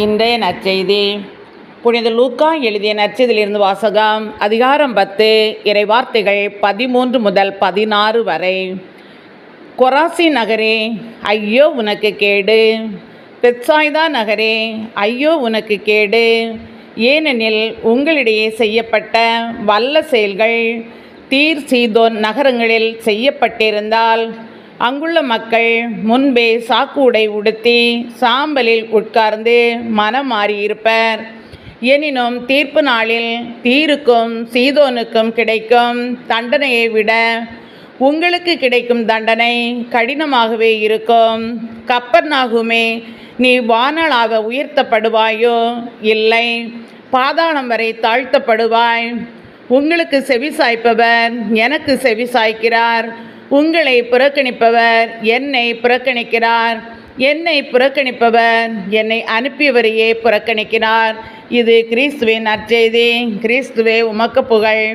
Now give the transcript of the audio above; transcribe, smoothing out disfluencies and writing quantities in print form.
இன்றைய நற்செய்தி புனித லூக்கா எழுதிய நற்செய்தியிலிருந்து வாசகம். அதிகாரம் 10, இறைவார்த்தைகள் 13 முதல் 16 வரை. கொராசி நகரே, ஐயோ உனக்கு கேடு! பெத்சாய்தா நகரே, ஐயோ உனக்கு கேடு! ஏனெனில் உங்களிடையே செய்யப்பட்ட வல்ல செயல்கள் தீர் சீதோன் நகரங்களில் செய்யப்பட்டிருந்தால் அங்குள்ள மக்கள் முன்பே சாக்கு உடை உடுத்தி சாம்பலில் உட்கார்ந்து மனம் மாறியிருப்பர். எனினும் தீர்ப்பு நாளில் தீருக்கும் சீதோனுக்கும் கிடைக்கும் தண்டனையை விட உங்களுக்கு கிடைக்கும் தண்டனை கடினமாகவே இருக்கும். கப்பர்நாகுமே, நீ வானளாவ உயர்த்தப்படுவாயோ? இல்லை, பாதாளம் வரை தாழ்த்தப்படுவாய். உங்களுக்கு செவிசாய்ப்பவர் எனக்கு செவிசாய்க்கிறார். உங்களை புறக்கணிப்பவர் என்னை புறக்கணிக்கிறார். என்னை புறக்கணிப்பவர் என்னை அனுப்பியவரையே புறக்கணிக்கிறார். இது கிறிஸ்துவின் நற்செய்தி. கிறிஸ்துவே உமக்கு புகழ்.